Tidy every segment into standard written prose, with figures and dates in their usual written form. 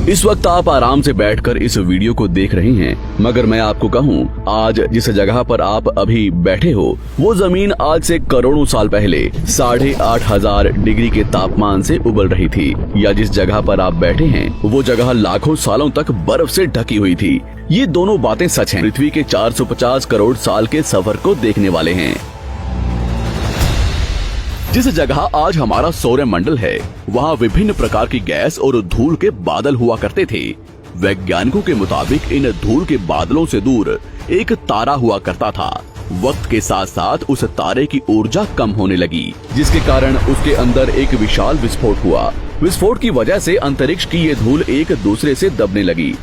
इस वक्त आप आराम से बैठकर इस वीडियो को देख रहे हैं, मगर मैं आपको कहूं, आज जिस जगह पर आप अभी बैठे हो वो जमीन आज से करोड़ों साल पहले 8,500 डिग्री के तापमान से उबल रही थी, या जिस जगह पर आप बैठे हैं वो जगह लाखों सालों तक बर्फ से ढकी हुई थी। ये दोनों बातें सच हैं। पृथ्वी के 450 करोड़ साल के सफर को देखने वाले हैं। जिस जगह आज हमारा सौरमंडल है वहाँ विभिन्न प्रकार की गैस और धूल के बादल हुआ करते थे। वैज्ञानिकों के मुताबिक इन धूल के बादलों से दूर एक तारा हुआ करता था। वक्त के साथ साथ उस तारे की ऊर्जा कम होने लगी, जिसके कारण उसके अंदर एक विशाल विस्फोट हुआ। विस्फोट की वजह से अंतरिक्ष की ये धूल एक दूसरे से दबने लगी।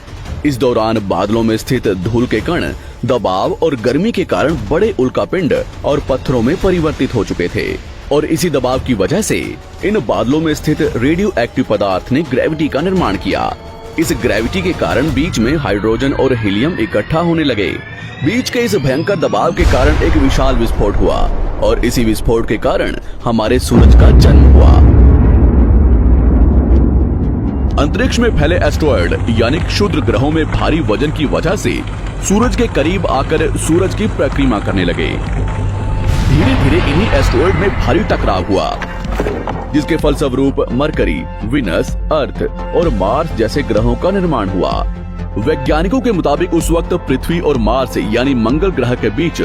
इस दौरान बादलों में स्थित धूल के कण दबाव और गर्मी के कारण बड़े उल्कापिंड और पत्थरों में परिवर्तित हो चुके थे, और इसी दबाव की वजह से इन बादलों में स्थित रेडियो एक्टिव पदार्थ ने ग्रेविटी का निर्माण किया। इस ग्रेविटी के कारण बीच में हाइड्रोजन और हीलियम इकट्ठा होने लगे। बीच के इस भयंकर दबाव के कारण एक विशाल विस्फोट हुआ, और इसी विस्फोट के कारण हमारे सूरज का जन्म हुआ। अंतरिक्ष में फैले एस्ट्रॉयड यानी क्षुद्र ग्रहों में भारी वजन की वजह से सूरज के करीब आकर सूरज की परिक्रमा करने लगे। धीरे धीरे इन्हीं एस्ट्रॉयड में भारी टकराव हुआ, जिसके फलस्वरूप मरकरी, विनस, अर्थ और मार्स जैसे ग्रहों का निर्माण हुआ। वैज्ञानिकों के मुताबिक उस वक्त पृथ्वी और मार्स यानी मंगल ग्रह के बीच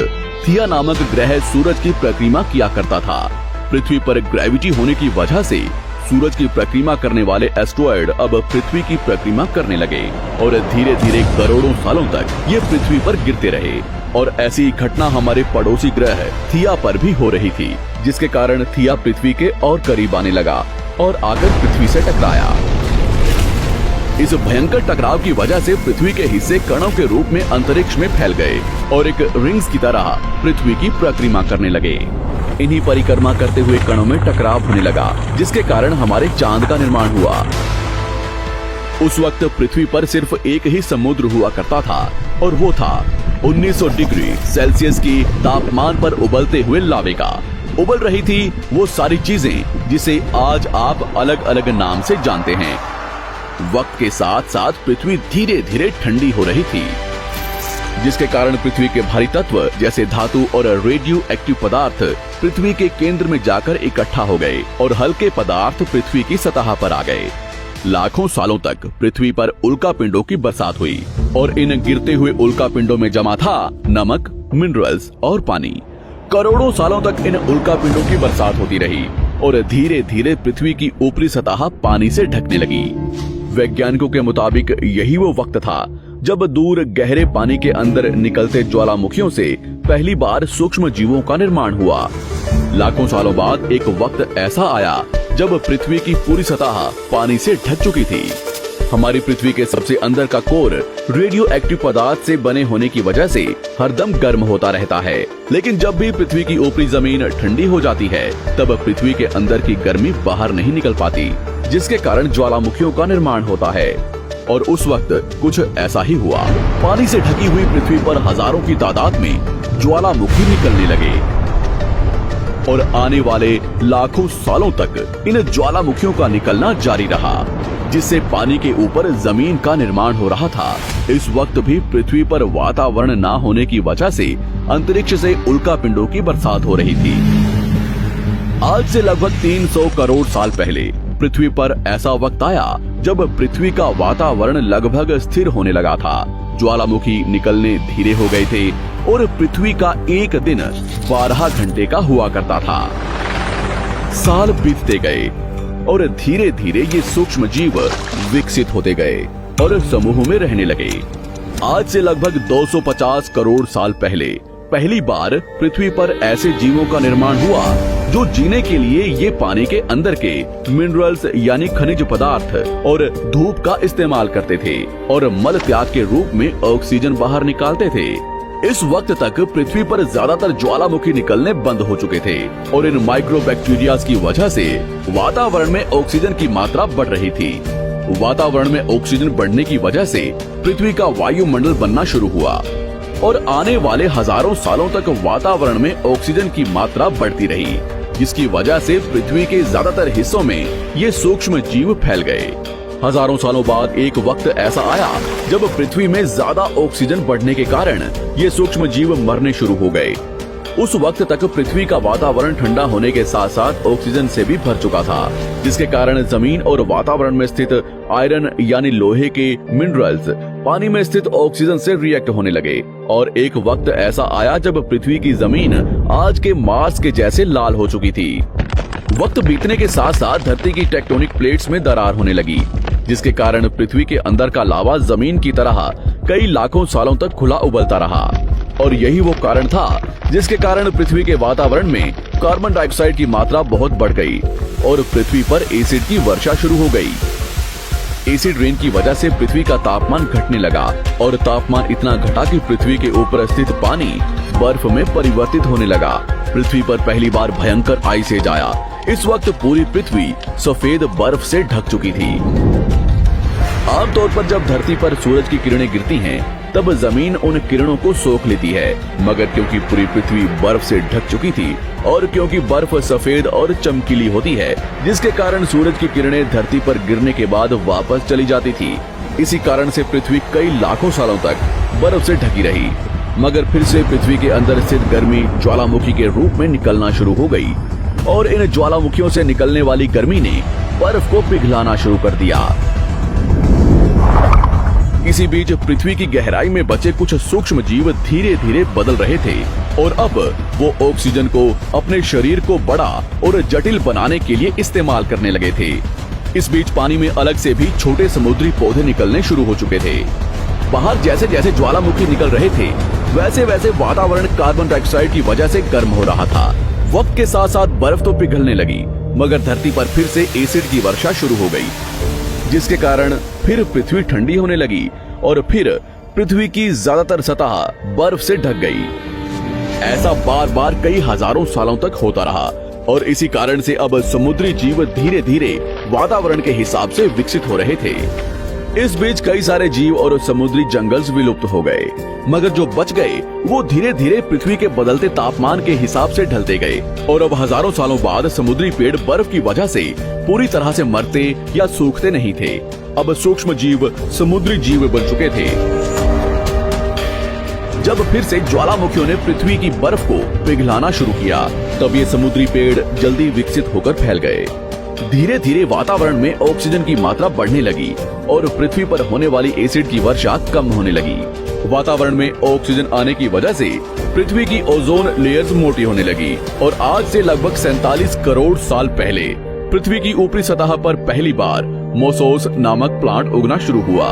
थिया नामक ग्रह सूरज की परिक्रमा किया करता था। पृथ्वी पर ग्रेविटी होने की वजह से सूरज की परिक्रमा करने वाले एस्ट्रॉयड अब पृथ्वी की परिक्रमा करने लगे, और धीरे धीरे करोड़ों सालों तक ये पृथ्वी पर गिरते रहे। और ऐसी घटना हमारे पड़ोसी ग्रह थिया पर भी हो रही थी, जिसके कारण थिया पृथ्वी के और करीब आने लगा और आकर पृथ्वी से टकराया। इस भयंकर टकराव की वजह से पृथ्वी के हिस्से कणों के रूप में अंतरिक्ष में फैल गए और एक रिंग्स की तरह पृथ्वी की परिक्रमा करने लगे। इन्हीं परिक्रमा करते हुए कणों में टकराव होने लगा, जिसके कारण हमारे चांद का निर्माण हुआ। उस वक्त पृथ्वी पर सिर्फ एक ही समुद्र हुआ करता था, और वो था 1900 डिग्री सेल्सियस की तापमान पर उबलते हुए लावे का। उबल रही थी वो सारी चीजें जिसे आज आप अलग अलग नाम से जानते हैं। वक्त के साथ साथ पृथ्वी धीरे धीरे ठंडी हो रही थी, जिसके कारण पृथ्वी के भारी तत्व जैसे धातु और रेडियो एक्टिव पदार्थ पृथ्वी के केंद्र में जाकर इकट्ठा हो गए, और हल्के पदार्थ पृथ्वी की सतह पर आ गए। लाखों सालों तक पृथ्वी पर उल्कापिंडों की बरसात हुई, और इन गिरते हुए उल्कापिंडों में जमा था नमक, मिनरल्स और पानी। करोड़ों सालों तक इन उल्कापिंडों की बरसात होती रही, और धीरे धीरे पृथ्वी की ऊपरी सतह पानी से ढकने लगी। वैज्ञानिकों के मुताबिक यही वो वक्त था जब दूर गहरे पानी के अंदर निकलते ज्वालामुखियों से पहली बार सूक्ष्म जीवों का निर्माण हुआ। लाखों सालों बाद एक वक्त ऐसा आया जब पृथ्वी की पूरी सतह पानी से ढक चुकी थी। हमारी पृथ्वी के सबसे अंदर का कोर रेडियो एक्टिव पदार्थ से बने होने की वजह से हरदम गर्म होता रहता है, लेकिन जब भी पृथ्वी की ऊपरी जमीन ठंडी हो जाती है तब पृथ्वी के अंदर की गर्मी बाहर नहीं निकल पाती, जिसके कारण ज्वालामुखियों का निर्माण होता है। और उस वक्त कुछ ऐसा ही हुआ। पानी से ढकी हुई पृथ्वी पर हजारों की तादाद में ज्वालामुखी निकलने लगे, और आने वाले लाखों सालों तक इन ज्वालामुखियों का निकलना जारी रहा, जिससे पानी के ऊपर जमीन का निर्माण हो रहा था। इस वक्त भी पृथ्वी पर वातावरण न होने की वजह से अंतरिक्ष से उल्कापिंडों की बरसात हो रही थी। आज से लगभग 300 करोड़ साल पहले पृथ्वी पर ऐसा वक्त आया जब पृथ्वी का वातावरण लगभग स्थिर होने लगा था। ज्वालामुखी निकलने धीरे हो गए थे, और पृथ्वी का एक दिन 12 घंटे का हुआ करता था। साल बीतते गए, और धीरे धीरे ये सूक्ष्म जीव विकसित होते गए और समूह में रहने लगे। आज से लगभग 250 करोड़ साल पहले पहली बार पृथ्वी पर ऐसे जीवों का निर्माण हुआ जो जीने के लिए ये पानी के अंदर के मिनरल्स यानी खनिज पदार्थ और धूप का इस्तेमाल करते थे, और मल त्याग के रूप में ऑक्सीजन बाहर निकालते थे। इस वक्त तक पृथ्वी पर ज्यादातर ज्वालामुखी निकलने बंद हो चुके थे, और इन माइक्रोबैक्टीरिया की वजह से वातावरण में ऑक्सीजन की मात्रा बढ़ रही थी। वातावरण में ऑक्सीजन बढ़ने की वजह से पृथ्वी का वायुमंडल बनना शुरू हुआ, और आने वाले हजारों सालों तक वातावरण में ऑक्सीजन की मात्रा बढ़ती रही, जिसकी वजह से पृथ्वी के ज्यादातर हिस्सों में ये सूक्ष्म जीव फैल गए। हजारों सालों बाद एक वक्त ऐसा आया जब पृथ्वी में ज्यादा ऑक्सीजन बढ़ने के कारण ये सूक्ष्म जीव मरने शुरू हो गए। उस वक्त तक पृथ्वी का वातावरण ठंडा होने के साथ साथ ऑक्सीजन से भी भर चुका था, जिसके कारण जमीन और वातावरण में स्थित आयरन यानी लोहे के मिनरल्स पानी में स्थित ऑक्सीजन से रिएक्ट होने लगे। और एक वक्त ऐसा आया जब पृथ्वी की जमीन आज के मार्स के जैसे लाल हो चुकी थी। वक्त बीतने के साथ साथ धरती की टेक्टोनिक प्लेट्स में दरार होने लगी, जिसके कारण पृथ्वी के अंदर का लावा जमीन की तरह कई लाखों सालों तक खुला उबलता रहा। और यही वो कारण था जिसके कारण पृथ्वी के वातावरण में कार्बन डाइऑक्साइड की मात्रा बहुत बढ़ गई और पृथ्वी पर एसिड की वर्षा शुरू हो गई। एसिड रेन की वजह से पृथ्वी का तापमान घटने लगा और तापमान इतना घटा कि पृथ्वी के ऊपर स्थित पानी बर्फ में परिवर्तित होने लगा। पृथ्वी पर पहली बार भयंकर आइस एज आया। इस वक्त पूरी पृथ्वी सफेद बर्फ से ढक चुकी थी। आमतौर पर जब धरती पर सूरज की किरणें गिरती हैं, तब जमीन उन किरणों को सोख लेती है, मगर क्योंकि पूरी पृथ्वी बर्फ से ढक चुकी थी और क्योंकि बर्फ सफेद और चमकीली होती है, जिसके कारण सूरज की किरणें धरती पर गिरने के बाद वापस चली जाती थी। इसी कारण से पृथ्वी कई लाखों सालों तक बर्फ से ढकी रही, मगर फिर से पृथ्वी के अंदर स्थित गर्मी ज्वालामुखी के रूप में निकलना शुरू हो गई और इन ज्वालामुखियों से निकलने वाली गर्मी ने बर्फ को पिघलाना शुरू कर दिया। इसी बीच पृथ्वी की गहराई में बचे कुछ सूक्ष्म जीव धीरे धीरे बदल रहे थे और अब वो ऑक्सीजन को अपने शरीर को बड़ा और जटिल बनाने के लिए इस्तेमाल करने लगे थे। इस बीच पानी में अलग से भी छोटे समुद्री पौधे निकलने शुरू हो चुके थे। बाहर जैसे जैसे ज्वालामुखी निकल रहे थे, वैसे वैसे वातावरण कार्बन डाइऑक्साइड की वजह से गर्म हो रहा था। वक्त के साथ साथ बर्फ तो पिघलने लगी, मगर धरती पर फिर से एसिड की वर्षा शुरू हो गई, जिसके कारण फिर पृथ्वी ठंडी होने लगी और फिर पृथ्वी की ज्यादातर सतह बर्फ से ढक गई। ऐसा बार बार कई हजारों सालों तक होता रहा और इसी कारण से अब समुद्री जीव धीरे धीरे वातावरण के हिसाब से विकसित हो रहे थे। इस बीच कई सारे जीव और समुद्री जंगल्स विलुप्त हो गए, मगर जो बच गए वो धीरे धीरे पृथ्वी के बदलते तापमान के हिसाब से ढलते गए और अब हजारों सालों बाद समुद्री पेड़ बर्फ की वजह से पूरी तरह से मरते या सूखते नहीं थे। अब सूक्ष्म जीव समुद्री जीव बन चुके थे। जब फिर से ज्वालामुखियों ने पृथ्वी की बर्फ को पिघलाना शुरू किया, तब ये समुद्री पेड़ जल्दी विकसित होकर फैल गए। धीरे धीरे वातावरण में ऑक्सीजन की मात्रा बढ़ने लगी और पृथ्वी पर होने वाली एसिड की वर्षा कम होने लगी। वातावरण में ऑक्सीजन आने की वजह से पृथ्वी की ओजोन लेयर्स मोटी होने लगी और आज से लगभग 47 करोड़ साल पहले पृथ्वी की ऊपरी सतह पर पहली बार मोसोस नामक प्लांट उगना शुरू हुआ।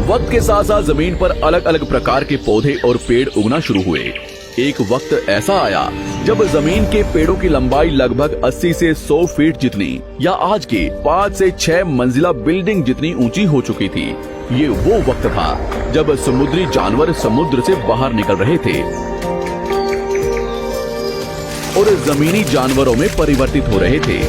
वक्त के साथ साथ जमीन पर अलग अलग प्रकार के पौधे और पेड़ उगना शुरू हुए। एक वक्त ऐसा आया जब जमीन के पेड़ों की लंबाई लगभग 80 से 100 फीट जितनी या आज के 5 से 6 मंजिला बिल्डिंग जितनी ऊंची हो चुकी थी। ये वो वक्त था जब समुद्री जानवर समुद्र से बाहर निकल रहे थे और जमीनी जानवरों में परिवर्तित हो रहे थे।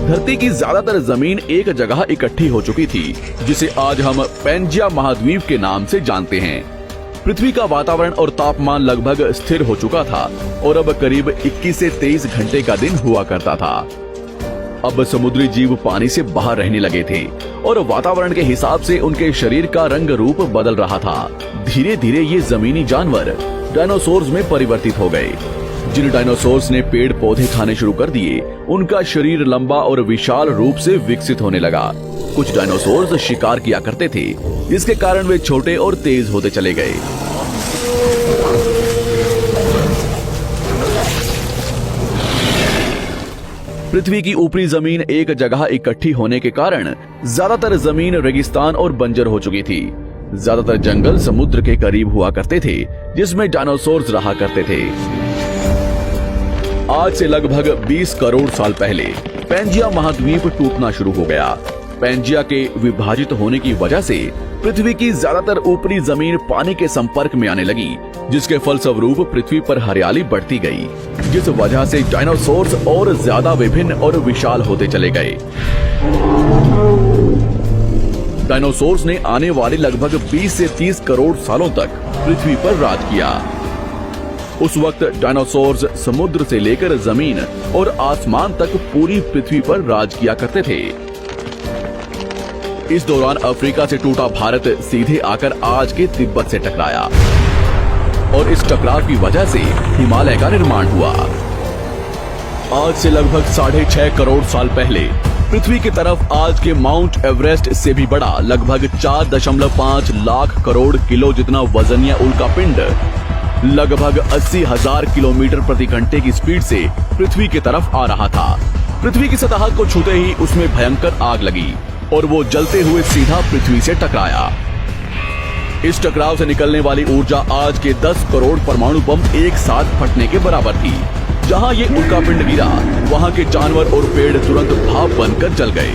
धरती की ज्यादातर जमीन एक जगह इकट्ठी हो चुकी थी, जिसे आज हम पैंजिया महाद्वीप के नाम से जानते हैं। पृथ्वी का वातावरण और तापमान लगभग स्थिर हो चुका था और अब करीब 21 से 23 घंटे का दिन हुआ करता था। अब समुद्री जीव पानी से बाहर रहने लगे थे और वातावरण के हिसाब से उनके शरीर का रंग रूप बदल रहा था। धीरे धीरे ये जमीनी जानवर डायनासोर्स में परिवर्तित हो गए। जिन डायनासोर्स ने पेड़ पौधे खाने शुरू कर दिए, उनका शरीर लंबा और विशाल रूप से विकसित होने लगा। कुछ डायनासोर्स शिकार किया करते थे, जिसके कारण वे छोटे और तेज होते चले गए। पृथ्वी की ऊपरी जमीन एक जगह इकट्ठी होने के कारण ज्यादातर जमीन रेगिस्तान और बंजर हो चुकी थी। ज्यादातर जंगल समुद्र के करीब हुआ करते थे, जिसमें डायनासोर्स रहा करते थे। आज से लगभग 20 करोड़ साल पहले पैंजिया महाद्वीप टूटना शुरू हो गया। पैंजिया के विभाजित होने की वजह से पृथ्वी की ज्यादातर ऊपरी जमीन पानी के संपर्क में आने लगी, जिसके फलस्वरूप पृथ्वी पर हरियाली बढ़ती गई, जिस वजह से डायनासोर्स और ज्यादा विभिन्न और विशाल होते चले गए। डायनासोर्स ने आने वाले लगभग 20 से 30 करोड़ सालों तक पृथ्वी पर राज किया। उस वक्त डायनासोर्स समुद्र से लेकर जमीन और आसमान तक पूरी पृथ्वी पर राज किया करते थे। इस दौरान अफ्रीका से टूटा भारत सीधे आकर आज के तिब्बत से टकराया और इस टकराव की वजह से हिमालय का निर्माण हुआ। आज से लगभग 6.5 करोड़ साल पहले पृथ्वी की तरफ आज के माउंट एवरेस्ट से भी बड़ा लगभग 4.5 लाख करोड़ किलो जितना वजनिया उल्कापिंड लगभग 80,000 किलोमीटर प्रति घंटे की स्पीड से पृथ्वी की तरफ आ रहा था। पृथ्वी की सतह को छूते ही उसमें भयंकर आग लगी और वो जलते हुए सीधा पृथ्वी से टकराया। इस टकराव से निकलने वाली ऊर्जा आज के 10 करोड़ परमाणु बम एक साथ फटने के बराबर थी। जहां ये उल्कापिंड गिरा वहां के जानवर और पेड़ तुरंत भाप बनकर जल गए।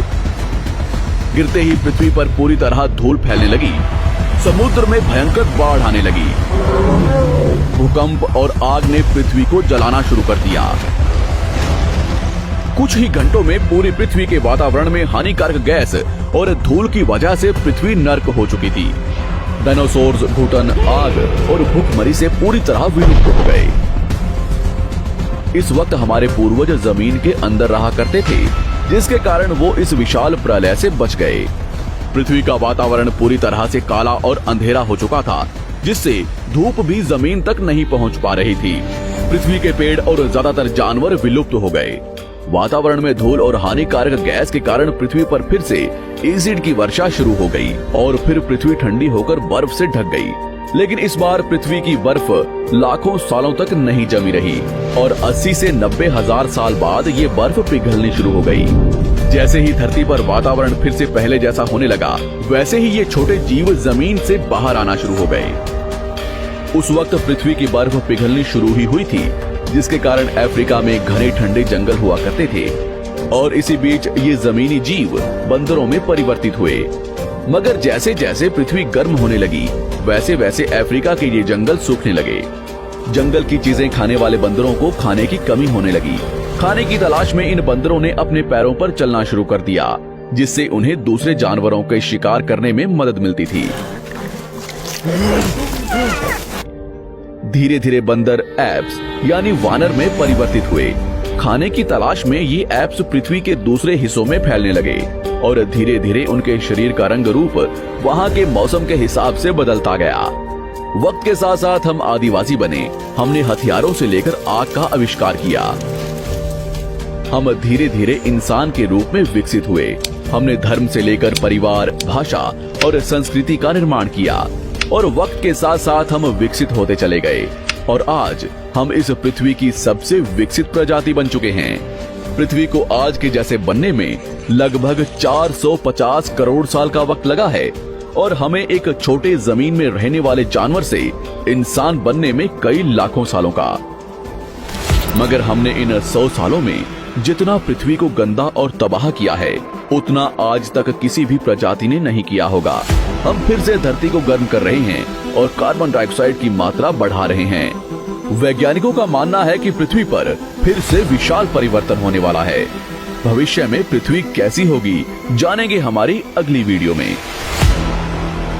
गिरते ही पृथ्वी पर पूरी तरह धूल फैलने लगी। समुद्र में भयंकर बाढ़ आने लगी। भूकंप और आग ने पृथ्वी को जलाना शुरू कर दिया। कुछ ही घंटों में पूरी पृथ्वी के वातावरण में हानिकारक गैस और धूल की वजह से पृथ्वी नर्क हो चुकी थी। डायनासोर्स घुटन, आग और भूखमरी से पूरी तरह विलुप्त हो गए। इस वक्त हमारे पूर्वज जमीन के अंदर रहा करते थे, जिसके कारण वो इस विशाल प्रलय से बच गए। पृथ्वी का वातावरण पूरी तरह से काला और अंधेरा हो चुका था, जिससे धूप भी जमीन तक नहीं पहुंच पा रही थी। पृथ्वी के पेड़ और ज्यादातर जानवर विलुप्त हो गए। वातावरण में धूल और हानिकारक गैस के कारण पृथ्वी पर फिर से एसिड की वर्षा शुरू हो गई और फिर पृथ्वी ठंडी होकर बर्फ से ढक गई। लेकिन इस बार पृथ्वी की बर्फ लाखों सालों तक नहीं जमी रही और 80 से 90 हजार साल बाद ये बर्फ पिघलनी शुरू हो गई। जैसे ही धरती पर वातावरण फिर से पहले जैसा होने लगा, वैसे ही ये छोटे जीव जमीन से बाहर आना शुरू हो गए। उस वक्त पृथ्वी की बर्फ पिघलनी शुरू ही हुई थी, जिसके कारण अफ्रीका में घने ठंडे जंगल हुआ करते थे और इसी बीच ये जमीनी जीव बंदरों में परिवर्तित हुए। मगर जैसे जैसे पृथ्वी गर्म होने लगी, वैसे वैसे अफ्रीका के ये जंगल सूखने लगे। जंगल की चीजें खाने वाले बंदरों को खाने की कमी होने लगी। खाने की तलाश में इन बंदरों ने अपने पैरों पर चलना शुरू कर दिया, जिससे उन्हें दूसरे जानवरों के शिकार करने में मदद मिलती थी। धीरे धीरे बंदर एप्स यानी वानर में परिवर्तित हुए। खाने की तलाश में ये एप्स पृथ्वी के दूसरे हिस्सों में फैलने लगे और धीरे धीरे उनके शरीर का रंग रूप वहाँ के मौसम के हिसाब से बदलता गया। वक्त के साथ साथ हम आदिवासी बने। हमने हथियारों से लेकर आग का आविष्कार किया। हम धीरे धीरे इंसान के रूप में विकसित हुए। हमने धर्म से लेकर परिवार, भाषा और संस्कृति का निर्माण किया और वक्त के साथ साथ हम विकसित होते चले गए और आज हम इस पृथ्वी की सबसे विकसित प्रजाति बन चुके हैं। पृथ्वी को आज के जैसे बनने में लगभग 450 करोड़ साल का वक्त लगा है और हमें एक छोटे जमीन में रहने वाले जानवर से इंसान बनने में कई लाखों सालों का। मगर हमने इन 100 सालों में जितना पृथ्वी को गंदा और तबाह किया है, उतना आज तक किसी भी प्रजाति ने नहीं किया होगा। हम फिर से धरती को गर्म कर रहे हैं और कार्बन डाइऑक्साइड की मात्रा बढ़ा रहे हैं। वैज्ञानिकों का मानना है कि पृथ्वी पर फिर से विशाल परिवर्तन होने वाला है। भविष्य में पृथ्वी कैसी होगी, जानेंगे हमारी अगली वीडियो में।